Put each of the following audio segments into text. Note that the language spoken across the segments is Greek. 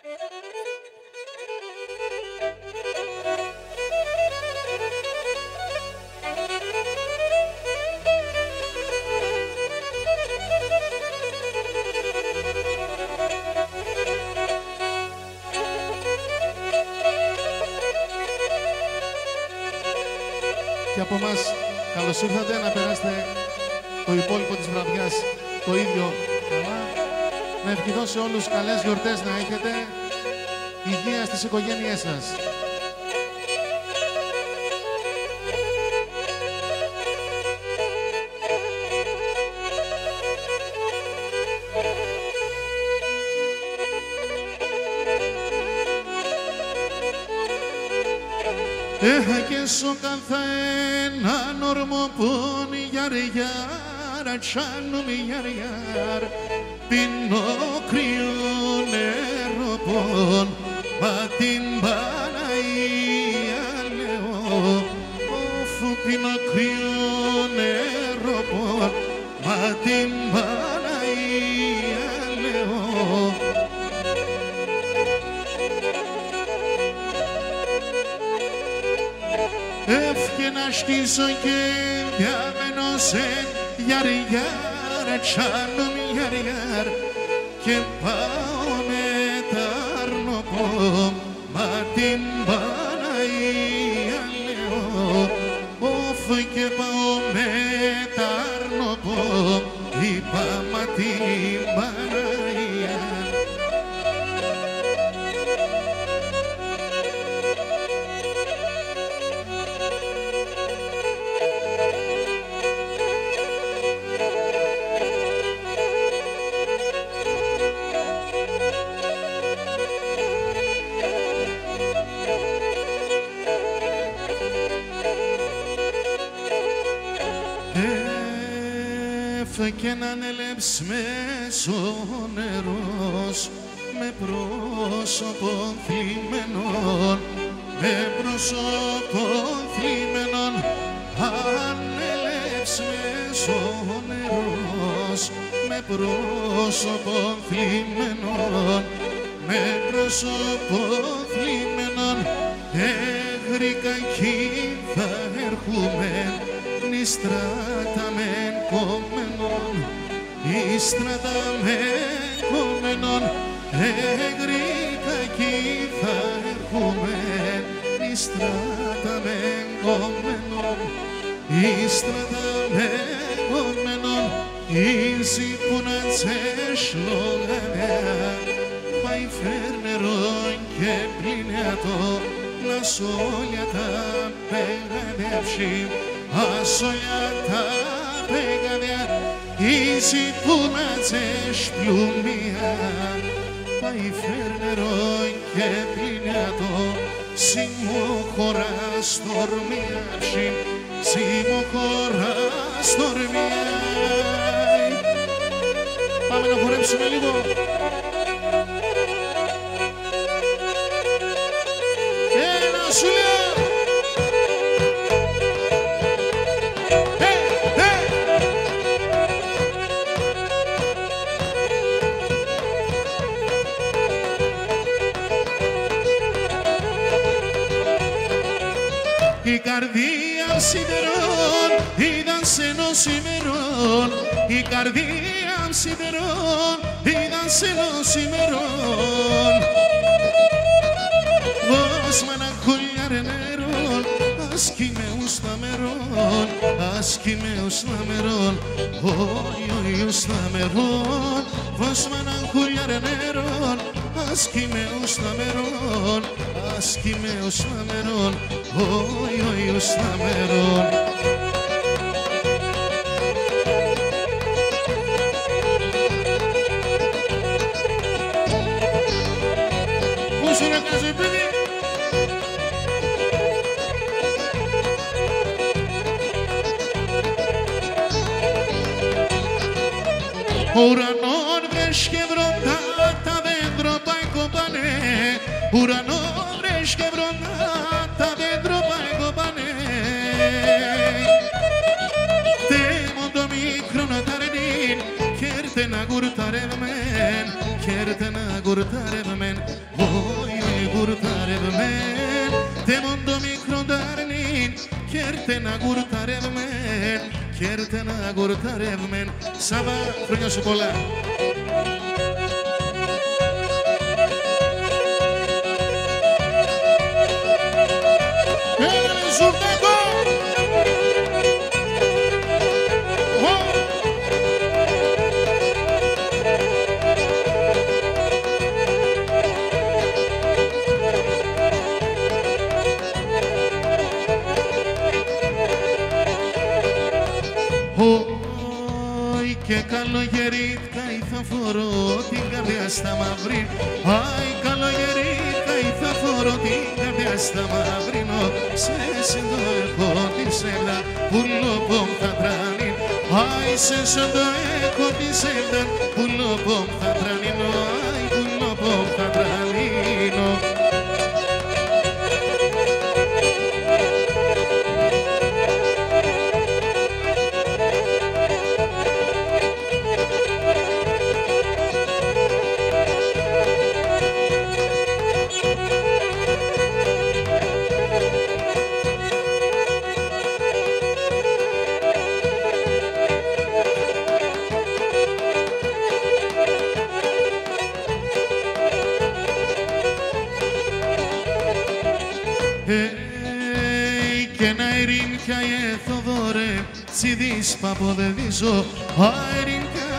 Και από εμάς καλώς ήρθατε, να περάσετε το υπόλοιπο της βραδιάς το ίδιο καλά. Να ευχηθώ σε όλους καλές γιορτές να έχετε, υγεία στις οικογένειές σας. Και σο καθα έναν ορμό πον γιαρ τσάνουμε γιαρ πίνω κρύο νερό πον μα την Παναγία λέω αφού πίνω κρύο νερό πον μα την Παναγία λέω. Εύχαινα στήσω και διαμένως γιαρ τσάνομαι γιαρ και πάω με τα αρνοπό μα την Παναγία λέω όφ και πάω με τα αρνοπό είπα μα την Παναγία. Και έναν έλεψ μέσω νερός με πρόσωπο θλιμμένον, με πρόσωπο θλιμμένον αν έλεψ μέσω νερός με πρόσωπο θλιμμένον, με πρόσωπο θλιμμένον έγρικα κι θα έρχομεν νηστράτα μεν κομμένον, νηστράτα μεν κομμένον έγρικα κι θα έρχομεν νηστράτα μεν κομμένον, νηστράτα μεν κομμένον ίση που να τσέσλογαμε πάει φέρνερον και πληνιατό να σόλια τα πεγαδεύσει ασόλια τα πεγαδιά ίση που να τσέσπλουμία πάει φέρνερον και πληνιατό σημοχωρά στορμιάψη σημοχωρά στορμιάει. Πάμε να χορέψουμε λίγο. Ένα σου λέω. Η καρδία σιδερών ήταν σε ενός ημερών, η καρδία σιδερών ήταν σε ενός ημερών. Ως μανακολιάρε νερών, ασκήμεους τα μερών, ασκήμεους τα μερών, όιος τα μερών. Ως μανακολιάρε νερών, ασκήμεους τα μερών, ασκήμεους τα μερών, όιος τα μερών. Πόσο να κάζε παιδί. Ουρανόν βρες και βροντά τα δέντρο πάει κομπανέ, ουρανόν βρες και βροντά τα δέντρο πάει κομπανέ. Τέμον το μικρό να ταρενίν κι έρθε να κουρταρεύμεν, κι κέρτενα γουρτάρευμεν, όχι γουρτάρευμεν, τε μόντο μικρό ταρνίν, κέρτενα γουρτάρευμεν, κέρτενα γουρτάρευμεν. Σάβα, χρόνια σου πολλά. Ζουρτάκο! Όι και καλογερίτκα θα φορώ την καρδιά στα μαύρη. Άι καλογερίτκα θα φορώ την καρδιά στα μαύρινο. Σε σεντό έχω τη σέλα πουλοπομ θα τρανίν. Άι σε σεντό έχω τη σέλα πουλοπομ θα τρανίνω. Άι πουλοπομ θα τρανίνω. Και να ειρήνια Θοδωρέ, τσιδείς παποδεδίζω. Ειρήνια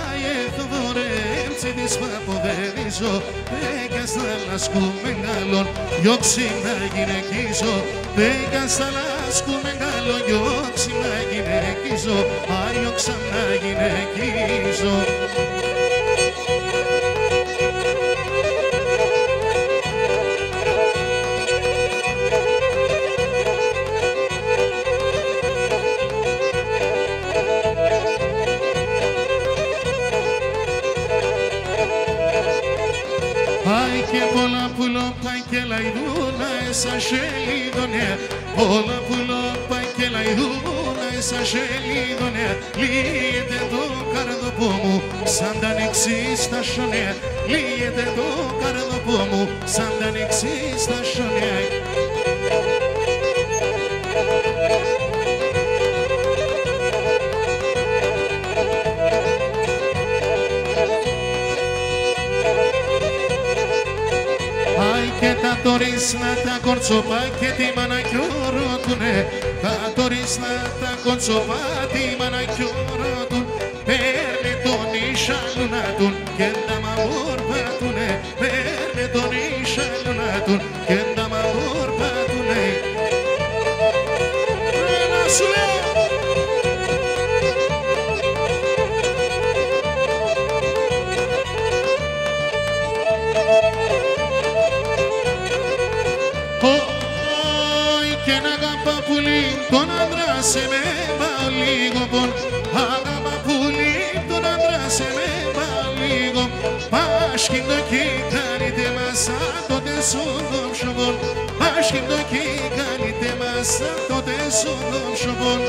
Θοδωρέ, τσιδείς παποδεδίζω. Πέκας θάλασκου μεγάλων, γιόξι να γυναικίζω. Πέκας θάλασκου μεγάλων, γιόξι να γυναικίζω. Γιόξα να γυναικίζω. Ai che pola pulo pai che la iduna esa scelidone. Pola pulo pai che la iduna esa scelidone. Liete do cardo pomu sandan exista shone. Liete do cardo pomu sandan exista shone. Και τα τορίσνα τα κορτσοπά και τη μανακιόροτουνε. Τα τορίσνα τα κορτσοπά τη μανακιόροτουν. Παίρνει τον ίσαλουνάτουν και τα μαμόρπατουνε. Παίρνει τον ίσαλουνάτουν και τα μαμόρπατουνε. Έλα σου λέω! Και να αγαπά πουλί τον άντρα σε με πάω λίγο πον. Αγαπά πουλί τον άντρα σε με πάω λίγο. Πάσχει το κάνετε μασά τότε σου δom σοβόν. Πάσχει το κάνετε μασά τότε σου δom σοβόν.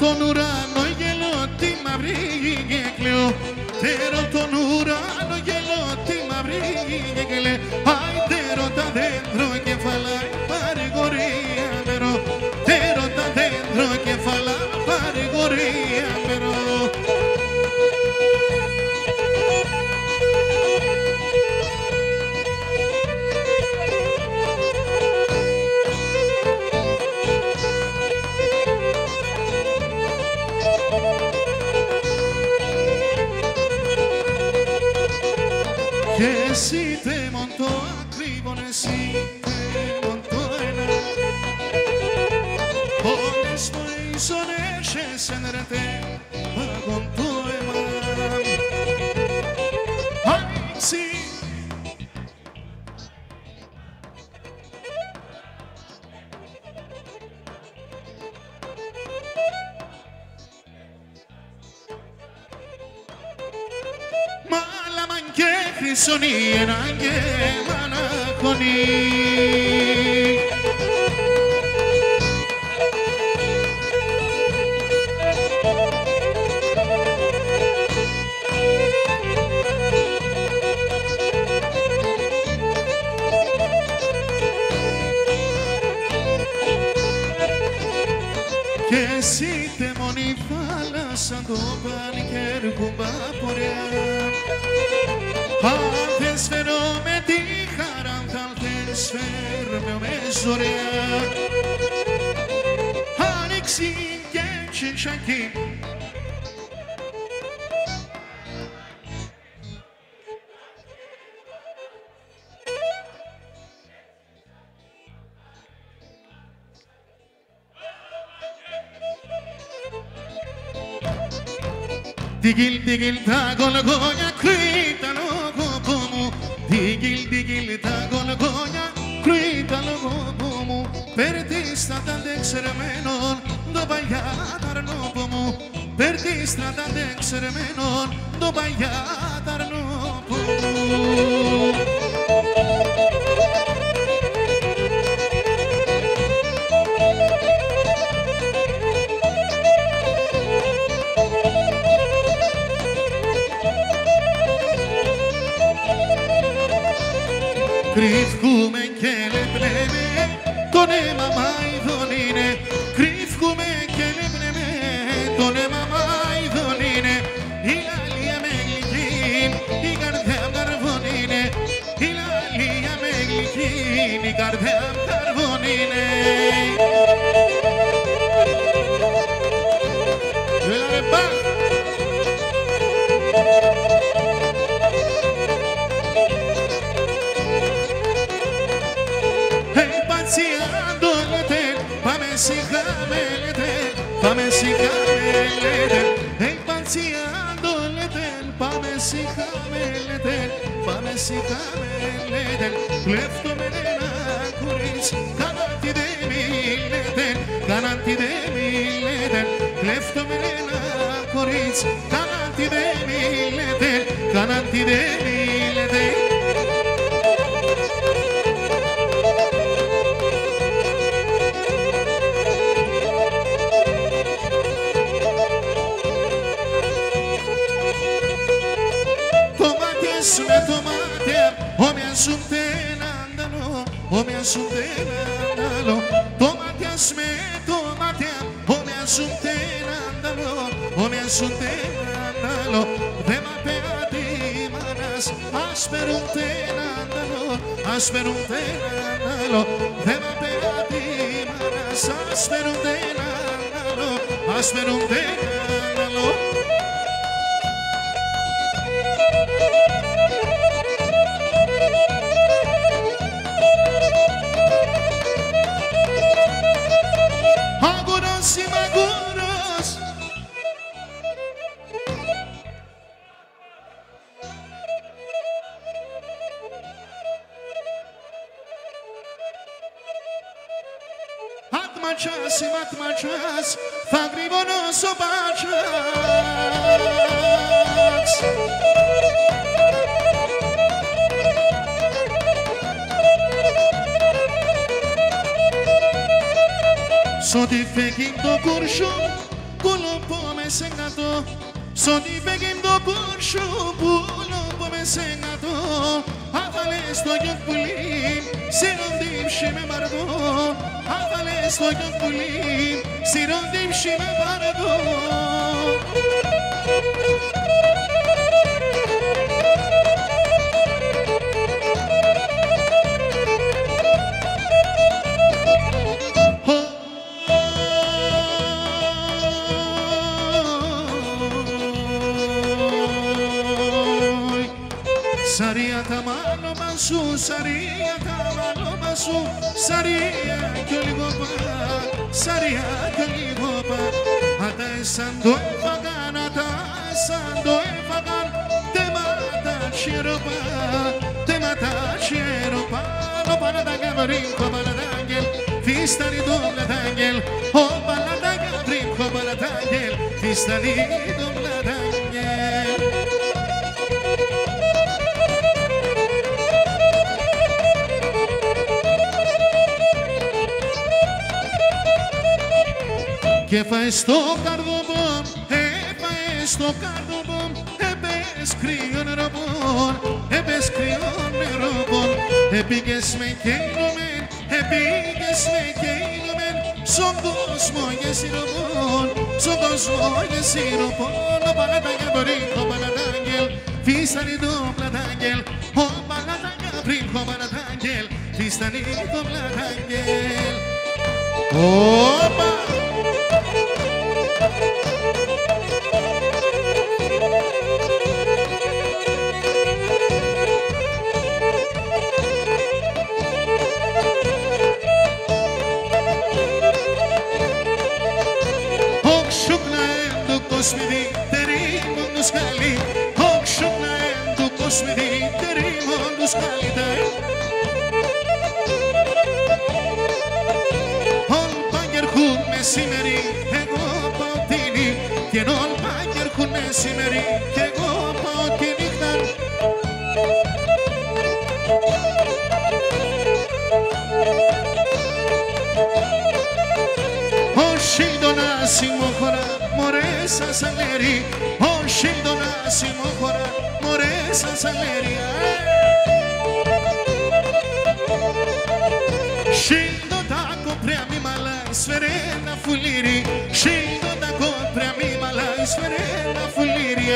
Τον ουρανό γελώ τη μαύρη γεκλαιό. Τέρω τον ουρανό γελώ τη μαύρη γεκλαιό. Άι τέρω τα δέντρο κεφαλά παρηγορία μερό. Τέρω τα δέντρο κεφαλά παρηγορία μερό. Και εσύ τε μοντό ακριβών, εσύ τε μοντό ένα. σονί έναν και μαναχωνί. Και εσύ τε μόνη θάλασσα το πανικέρ κουμπά πορεία. Αν θες φέρω με τη χαρά, αν θες φέρω με ζωρέα. Άνοιξη και τσιτσακί. Digil ta golgonya krita logo mu. Digil ta golgonya krita logo mu. Per ti strada d'exermenon do baiatar logo mu. Per ti strada d'exermenon do baiatar logo mu. Κρύφκουμε και λεπνέμε, τον αίμα μάιδον είναι. Κρύφκουμε και λεπνέμε, τον αίμα μάιδον είναι. Η λαλία με γλυκήν, η καρδιά μου καρβόν είναι. Η λαλία με γλυκήν, η καρδιά μου καρβόν είναι. Έλα ρε πά! Πάμε σιγά με λέτε, εμπαντσιάντο λέτε, πάμε σιγά με λέτε, πάμε σιγά με λέτε, κλέφτομαι ένα κορίτσι, κανάντι δεν μιλέτε, κανάντι δεν μιλέτε, κλέφτομαι ένα κορίτσι, κανάντι δεν μιλέτε, κανάντι δεν μιλέτε. Με το μάτι, όμοια σου έναν άλλο, όμοια σου έναν άλλο. Το μάτιας με το μάτι, όμοια σου έναν άλλο, όμοια σου έναν άλλο. Δε μ' απέατη μάνας, ας περούν έναν άλλο, ας περούν έναν άλλο. Δε μ' απέατη μάνας, ας περούν έναν άλλο, ας περούν έναν άλλο. Ματματσάς, θα γρηγονώς ο μπάτσας. Σ' ό,τι φέγγει το κουρσού, κουλουπώ με σε κάτω. Σ' ό,τι φέγγει το κουρσού, κουλουπώ με σε κάτω. Άθαλες το γιον πουλί, σιροντύψη με μαρδό. Άθαλες το γιον πουλί, σιροντύψη με μαρδό. Σαρία τα μάλωμα σου, σαρία τα μάλωμα σου, σαρία κι ο λίγο πα, σαρία κι ο λίγο πα. Ατα εσάν το έφαγαν, ατα εσάν το έφαγαν, τέματα τσιεροπά, τέματα τσιεροπά. Ο Πανατάγκα βρήκω Πανατάγγελ, φίστανη το Πλατάγγελ, ο Πανατάγκα βρήκω Πανατάγγελ, φίστανη το Πλατάγγελ. Και φάε στο καρδομπον, έφαε στο καρδομπον, έπες κρύο νεροπον, έπες κρύο νεροπον. Επήγες με καίγομεν, επήγες με καίγομεν, στον κόσμο γεσιροπον, στον κόσμο γεσιροπον. Ο Παλατάγγελ μπορεί, ο Παλατάγγελ, φύστανει το πλατάγγελ, ο Παλατάγγελ πριν, ο Παλατάγγελ, φύστανει το πλατάγγελ. Όπα! Τερίμον σκάλι, όξονα εν του κοσμιδί, τερίμον του σκάλι ται. Όλ παγερχούν μεσημερί, εγώ πάω τη νύχτα, και όλ παγερχούν μεσημερί, κι εγώ πάω τη νύχτα. Όχι τον άσημο χωρά, μωρέ σας αλέρι, όχι τον άσημο χωρά, μωρέ σας αλέρι. Scindo da compriami mala sferena fuliri, scindo da compriami mala sferena fuliri.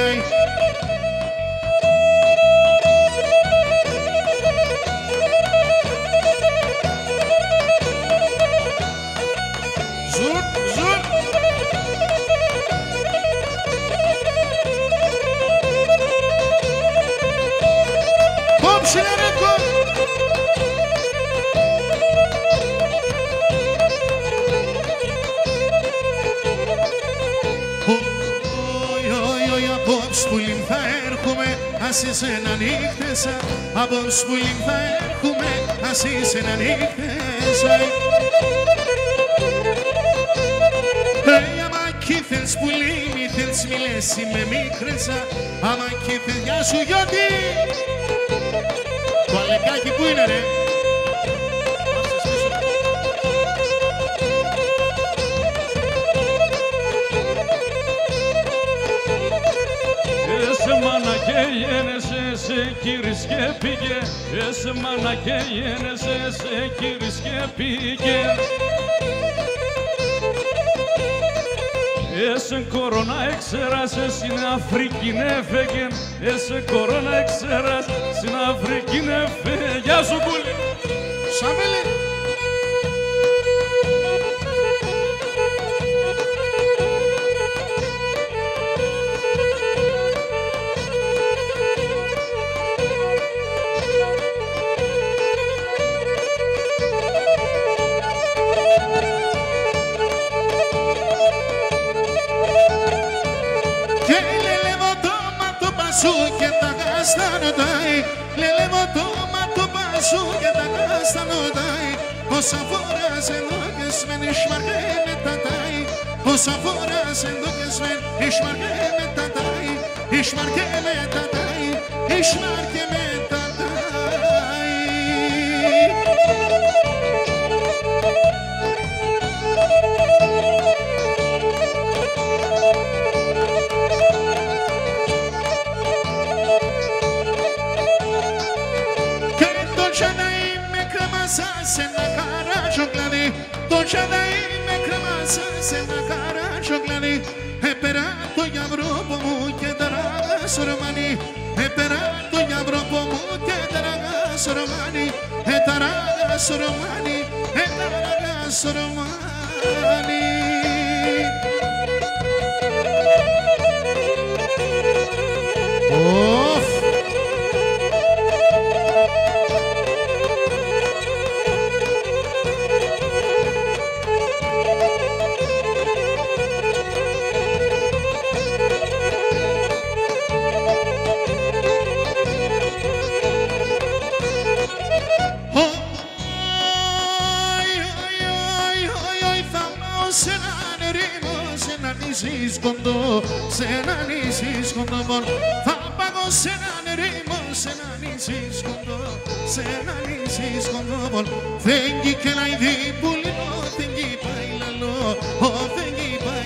Απόψε που θα έρχομαι, ας είσαι να νύχτεσα. Απόψε που θα έρχομαι, ας είσαι να νύχτεσα. Άμα κι θέλεις πουλί, μη θέλεις μη λες είμαι μικρέσα. Άμα κι θέλεις, γεια σου Γιώτη. Το αλεκάκι που είναι ρε. Μάνα και γένεσαι, σε κύρις και πήγε. Εσ' μάνα και γένεσαι, σε κύρις και πήγε. Εσ' κορώνα έξερας, στην Αφρική νεφέγεν. Εσ' κορώνα έξερας, στην Αφρική νεφέγεν. Γεια σου πουλί. Σαβέλε. Και τα καστανοτάει, λελεύω το ματωπά σου και τα καστανοτάει. Όσα φοράς εδώ και σμεν ισμαρκέ με τατάει, όσα φοράς εδώ και σμεν ισμαρκέ με τατάει, ισμαρκέ με τατάει, ισμαρκέ με τατάει. Σε ένα καράτσο κλαδί, το τσανταί με κρεμάσα σε ένα καράτσο κλαδί. Έπερα το γιαβρόπο μου και ταράγας ρωμανί, έπερα το γιαβρόπο μου και ταράγας ρωμανί, ταράγας ρωμανί, ταράγας ρωμανί. Σε ένα νησί σκοντό, θα πάγω σε έναν ερήμο, σε ένα νησί σκοντό, σε ένα νησί σκοντό. Φέγγει και λαϊδί πουλινό, φέγγει πάει λαλό, φέγγει πάει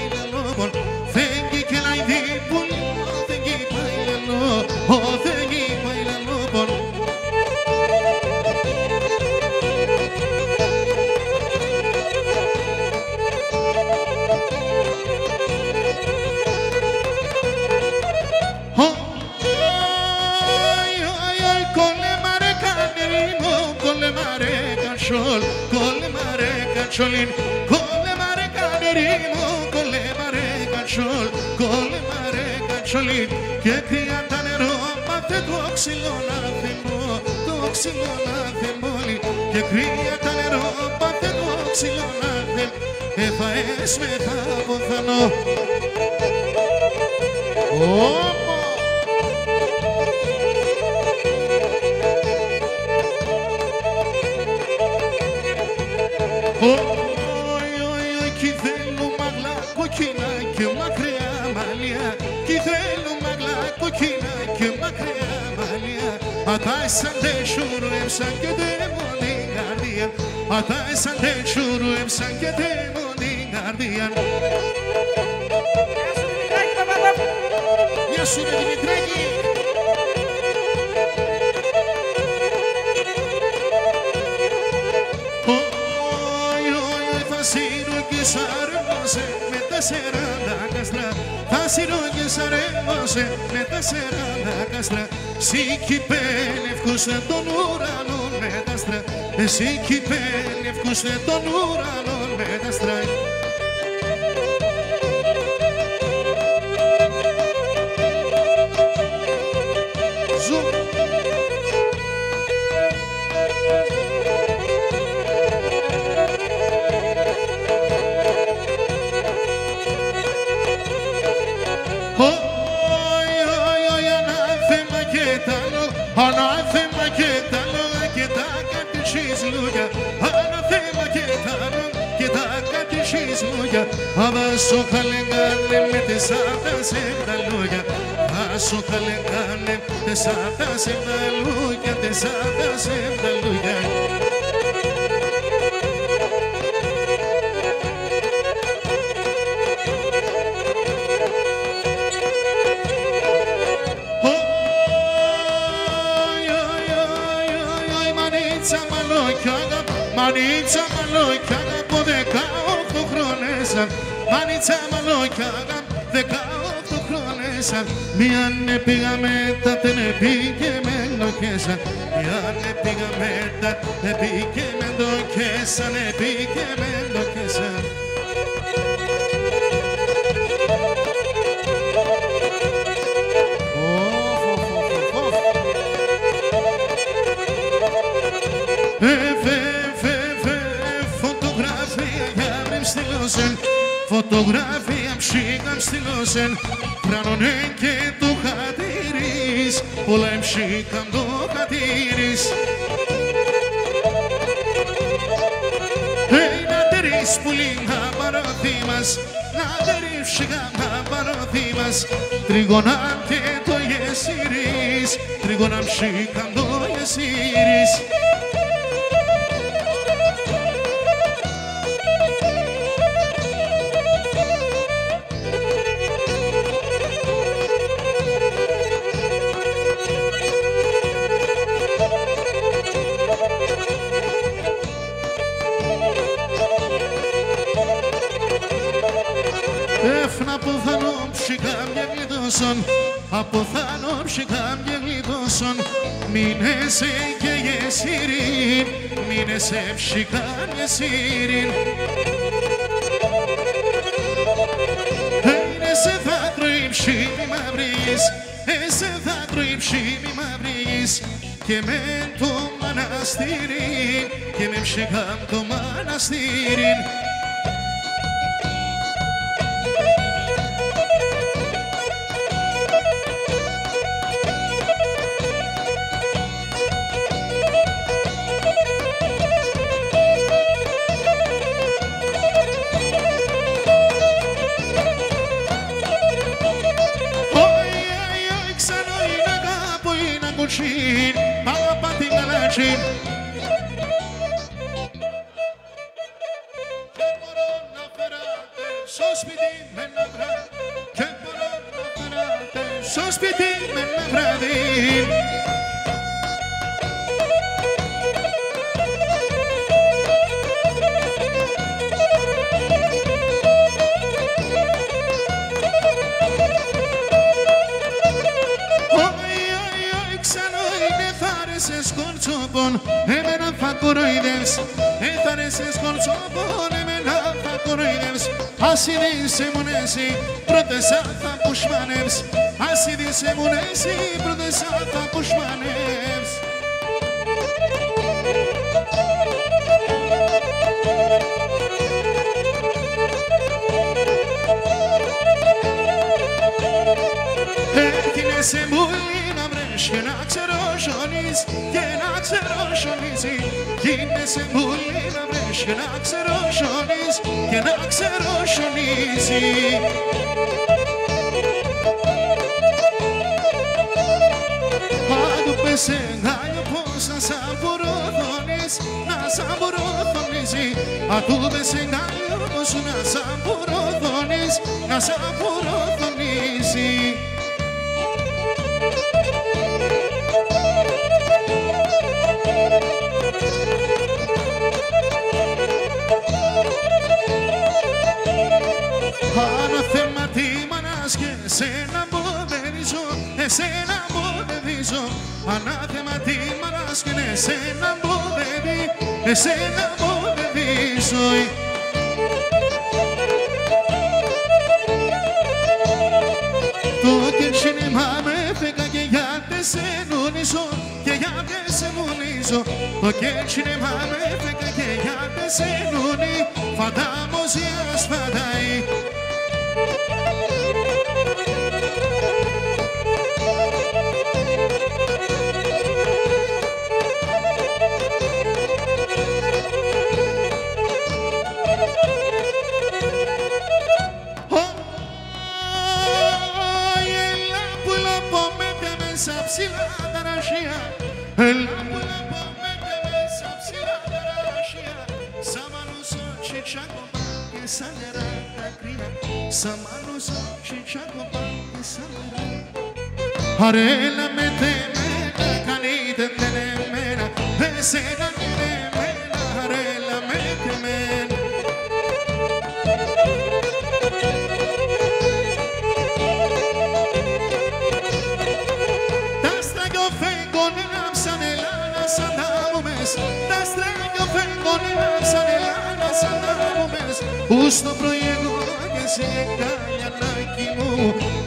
cacciolin, con le mare canerino, con le mare cacciol, con le mare cacciolin, che criata nero, batte tuo xilo na themo, tuo xilo na themoli, che criata nero, batte tuo xilo na them, e faes me ta pothano. Oi, que θέλω μαγλά κοκκίνα και μακριά μαλλιά, que θέλω μαγλά κοκκίνα και μακριά μαλλιά. Ατάισαν τε σουρου έμψαν και δαίμονη καρδία, ατάισαν τε σουρου έμψαν και δαίμονη καρδία. Γεια σου ρε Δημητράκη. Με τα 40 κάστρα, θα σιρόγγισα ρεύωσε με τα 40 κάστρα. Εσύ κυπέλευκουσε τον ουρανό με τα άστρα, εσύ κυπέλευκουσε τον ουρανό με τα άστρα. Ανάθεμα και τα λόγια και τα κατησείς λόγια, ανάθεμα και τα λόγια και τα κατησείς λόγια. Θα σου χαλεγάνε με τεσσάρτα σε τα λόγια, θα σου χαλεγάνε τεσσάρτα σε τα λόγια, τεσσάρτα σε τα λόγια. Μανίτσα μαλόκια από 18 χρόνεσαν, μανίτσα μαλόκια 18 χρόνεσαν. Μιαν πήγα μετά την πήγε με λοκέσαν, μιαν πήγα μετά πήγε με λοκέσαν, πήγε με λοκέσαν. Φωτογράφια ψήκαν στυλώσεν, πράνωνε και το χατήρις, πολλά εμψήκαν το χατήρις. Να τερείς πουλί να παρωθεί μας, να τερείς ψήκαν να παρωθεί μας, τρίγωνα και το γεσίρις, τρίγωνα ψήκαν το γεσίρις. Από θάνο ψυχάμια γλιτώσον, μείνεσαι και γεσίριν, μείνεσαι ψυχάμια σύριν. Είσαι δάκρυ ψήμι μαυρής, είσαι δάκρυ ψήμι μαυρής, και με το μαναστήριν, και με ψυχάμ το μαναστήριν. Εμένα θα κοροϊδεύς, έφαρες κορτσόπον εμένα θα κοροϊδεύς. Ας είδησε μου εσύ πρώτες θα πουσμανεύς. Ας είδησε μου εσύ πρώτες θα πουσμανεύς. Έρχεσαι μουλή να βρες και να ξεροσιονείς και να ξεροσιονίζει. Γίνεσαι μουλή να βρες και να ξεροσιονείς και να ξεροσιονίζει. Πάντου πέσε γάλιο πως να σαμπουροθονείς, να σαμπουροθονίζει. Αντού πέσε γάλιο πως να σαμπουροθονείς, να σαμπουροθονίζει. Αναθέμα τι μανάς και εσένα μποδεύίζω, εσένα μποδεύίζω. Ανάθεμα τι μανάς και εσένα μποδεύει, εσένα μποδεύίζω. Το κενσίνεμα με φέγα και για τεσσενονίζω, και για τεσσενονίζω. Το κενσίνεμα με φέγα και για τεσσενονί, φαντάμωσιας φαντάει. Ψηλά ταραχία, έλα που λαπώ μέσα ψηλά ταραχία. Σαν μανούσο τσιτσάκοπα και σαν νερά τα κρύα, σαν μανούσο τσιτσάκοπα και σαν νερά. Αρέλα με τεμένα, κανείτε τεμένα, εσένα τεμένα, αρέλα με τεμένα. Τα στράγιο φεγγόνια σαν Ελλάδα σαν άμμες. Ούς το πρωί εγώ και εσύ εγκαλιανάκι μου,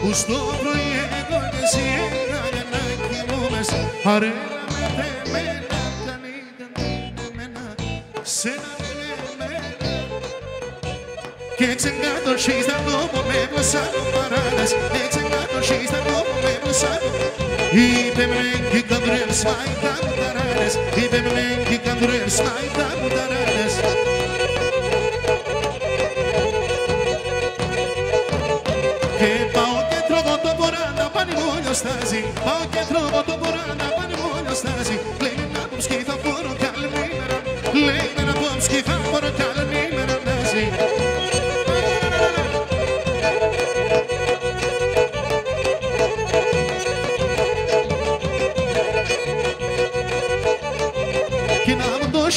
ούς το πρωί εγώ και εσύ εγκαλιανάκι μου μες. Αρέλα με τεμένα, κανείτε τεμένα, σένα τεμένα. Και ξεγκάτωσες τα νόμο με βλασσάκο παράδες, και ξεγκάτωσες τα νόμο με βλασσάκο. Είπε με και καντρέλς μάι τα κουταράδες, είπε με και καντρέλς μάι τα κουταράδες. Και πάω και τρώγω το ποράνα πανιμόλιο στάζει, πάω και τρώγω το ποράνα πανιμόλιο στάζει. Λέει με να πω σκι θα μπορώ κι άλλη μήνα, λέει με να πω σκι θα μπορώ κι άλλη μήνα νάζει.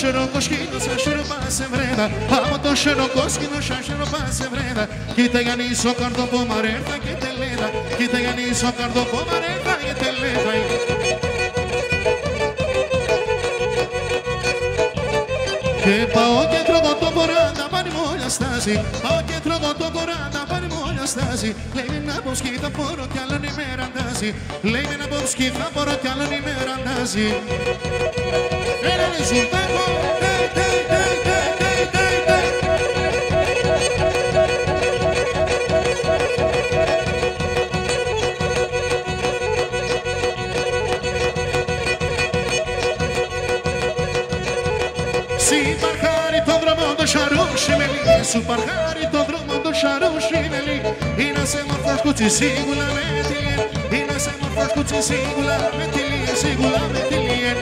Široko škino sa širopa se vreda, amo to široko skino sa širopa se vreda. Kita ga niso kardo po mareta che te leda, kita ga niso kardo po mareta che te leda. Che pao che trovo to poranda panimolja stasi, pao che trovo to poranda panimolja stasi. Lei me na boskita poro che alla ni merandasi, lei me na boskita poro che alla ni merandasi. Era risultato, dei, dei, dei, dei, dei, dei, dei. Si parcari το δρόμο το σαρούσι με λί, σου παρχάρι το δρόμο το σαρούσι με λί. Είναι σε μορφός κουτσί σίγουλα με τη λιέ, είναι σε μορφός κουτσί σίγουλα με τη λιέ, σίγουλα με τη λιέ.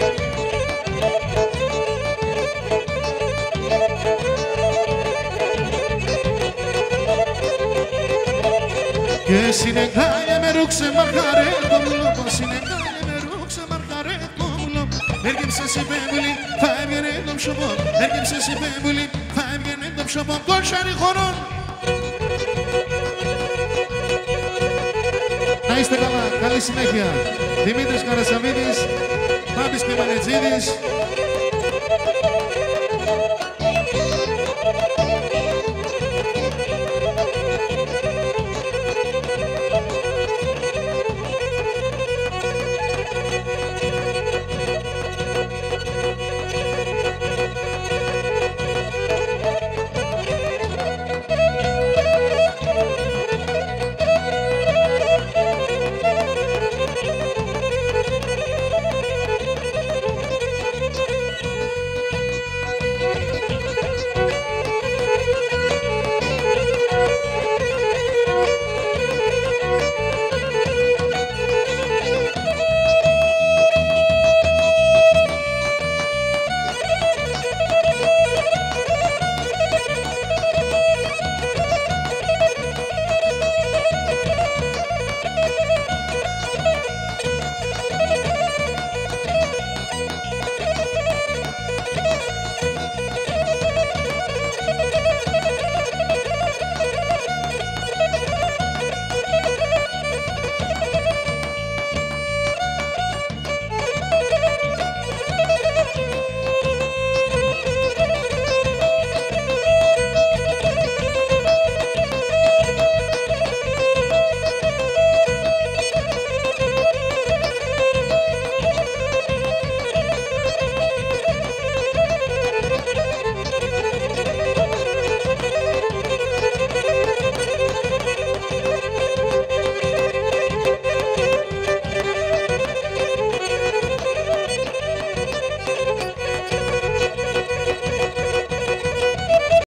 Και συνεχάλια με ρούξε μαρχαρέτο μου λόπο, συνεχάλια με ρούξε μαρχαρέτο μου λόπο. Έρχεψε σε πέμπουλη, θα έβγαινε το ψωμό, έρχεψε σε πέμπουλη, θα έβγαινε το ψωμό. Κόλσαρι χωρών. Να είστε καλά, καλή συνέχεια. Δημήτρης Καρασαβίδης, Πάπης Πιμανετζίδης,